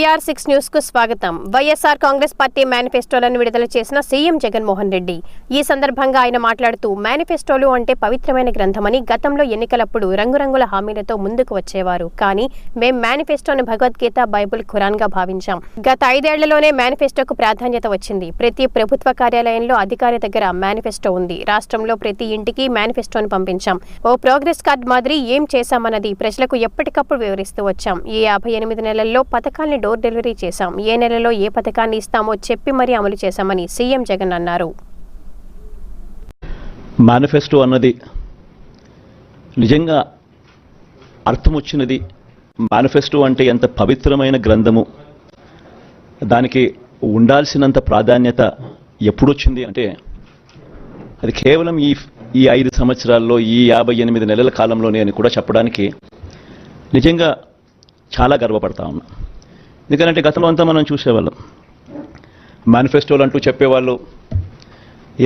TR6 news కు స్వాగతం. YSR Congress party మేనిఫెస్టోలను విడుదల చేసిన సీఎం జగన్మోహన్ రెడ్డి ఈ సందర్భంగా ఆయన మాట్లాడుతూ మేనిఫెస్టోలు అంటే పవిత్రమైన గ్రంథమని, గతంలో ఎన్నికలప్పుడు రంగురంగుల హామీలతో ముందుకు వచ్చేవారు. కానీ మేం మేనిఫెస్టోను భగవద్గీత, బైబిల్, ఖురాన్ గా భావించాం. గత 5 ఏళ్లలోనే మేనిఫెస్టోకు ప్రాధాన్యత వచ్చింది. ప్రతి ప్రభుత్వ కార్యాలయంలో అధికారి దగ్గర మేనిఫెస్టో ఉంది. రాష్ట్రంలో ప్రతి ఇంటికి మేనిఫెస్టోను పంపించాం. ఓ ప్రోగ్రెస్ కార్డ్ మాదిరి ఏం చేశామన్నది ప్రజలకు ఎప్పటికప్పుడు వివరిస్తూ వచ్చాం. ఈ 58 నెలల్లో పథకాల్ని డోర్ డెలివరీ చేశాం. ఏ నెలలో ఏ పథకాన్ని ఇస్తామో చెప్పి మరీ అమలు చేశామని సీఎం జగన్ అన్నారు. మేనిఫెస్టో అన్నది నిజంగా అర్థం వచ్చినది. మేనిఫెస్టో అంటే ఎంత పవిత్రమైన గ్రంథము, దానికి ఉండాల్సినంత ప్రాధాన్యత ఎప్పుడొచ్చింది అంటే అది కేవలం ఈ 5 సంవత్సరాల్లో, ఈ 58 నెలల కాలంలోనే అని కూడా చెప్పడానికి నిజంగా చాలా గర్వపడతా ఉన్నా. ఎందుకంటే గతంలో అంతా మనం చూసేవాళ్ళం, మేనిఫెస్టోలు అంటూ చెప్పేవాళ్ళు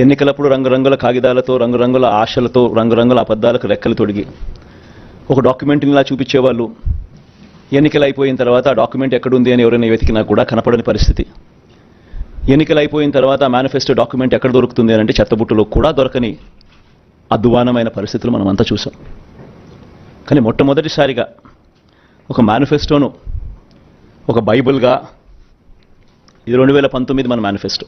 ఎన్నికలప్పుడు రంగురంగుల కాగితాలతో, రంగురంగుల ఆశలతో, రంగురంగుల అబద్ధాలకు రెక్కలు తొడిగి ఒక డాక్యుమెంట్ని ఇలా చూపించేవాళ్ళు. ఎన్నికలు అయిపోయిన తర్వాత ఆ డాక్యుమెంట్ ఎక్కడుంది అని ఎవరైనా వెతికినా కూడా కనపడని పరిస్థితి. ఎన్నికలు అయిపోయిన తర్వాత మేనిఫెస్టో డాక్యుమెంట్ ఎక్కడ దొరుకుతుంది అని అంటే చెత్తబుట్టులో కూడా దొరకని అధ్వానమైన పరిస్థితులు మనం అంతా చూసాం. కానీ మొట్టమొదటిసారిగా ఒక మేనిఫెస్టోను ఒక బైబిల్గా, ఇది 2019 మన మేనిఫెస్టో.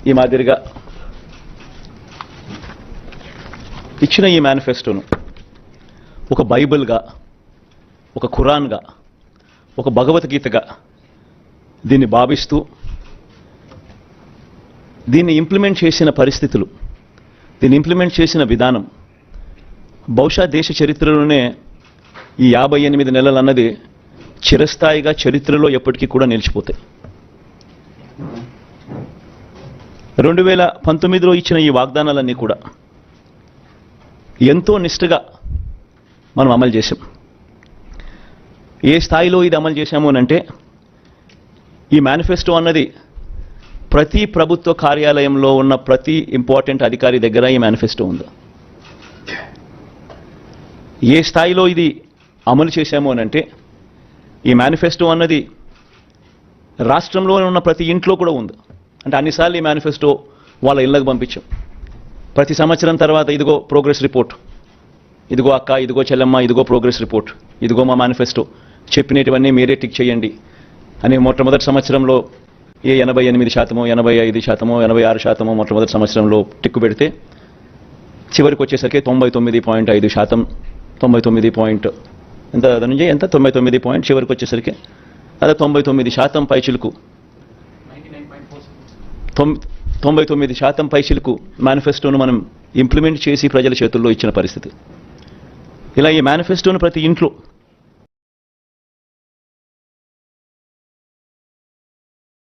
ఈ మాదిరిగా ఇచ్చిన ఈ మేనిఫెస్టోను ఒక బైబిల్గా, ఒక ఖురాన్గా, ఒక భగవద్గీతగా దీన్ని భావిస్తూ దీన్ని ఇంప్లిమెంట్ చేసిన పరిస్థితులు, దీన్ని ఇంప్లిమెంట్ చేసిన విధానం బహుశా దేశ చరిత్రలోనే ఈ 58 నెలలు అన్నది చిరస్థాయిగా చరిత్రలో ఎప్పటికీ కూడా నిలిచిపోతాయి. 2019లో ఇచ్చిన ఈ వాగ్దానాలన్నీ కూడా ఎంతో నిష్ఠగా మనం అమలు చేశాం. ఏ స్థాయిలో ఇది అమలు చేశాము అనంటే ఈ మేనిఫెస్టో అన్నది ప్రతి ప్రభుత్వ కార్యాలయంలో ఉన్న ప్రతి ఇంపార్టెంట్ అధికారి దగ్గర ఈ మేనిఫెస్టో ఉంది. ఏ స్థాయిలో ఇది అమలు చేశాము అనంటే ఈ మేనిఫెస్టో అన్నది రాష్ట్రంలో ఉన్న ప్రతి ఇంట్లో కూడా ఉంది. అంటే అన్నిసార్లు ఈ మేనిఫెస్టో వాళ్ళ ఇళ్ళకు పంపించాం. ప్రతి సంవత్సరం తర్వాత ఇదిగో ప్రోగ్రెస్ రిపోర్ట్, ఇదిగో అక్క, ఇదిగో చెల్లెమ్మ, ఇదిగో ప్రోగ్రెస్ రిపోర్ట్, ఇదిగో మా మేనిఫెస్టో, చెప్పినటువన్నీ మీరే టిక్ చేయండి అని మొట్టమొదటి సంవత్సరంలో 88%, 85%, 86% మొట్టమొదటి సంవత్సరంలో టిక్కు పెడితే చివరికి వచ్చేసరికి 99.5%, 99 పాయింట్ ఎంత నుంచి ఎంత 99 పాయింట్ చివరికి వచ్చేసరికి అదే 99% పైచిలుకు, 99% పైచిలుకు మేనిఫెస్టోను మనం ఇంప్లిమెంట్ చేసి ప్రజల చేతుల్లో ఇచ్చిన పరిస్థితి. ఇలా ఈ మేనిఫెస్టోను ప్రతి ఇంట్లో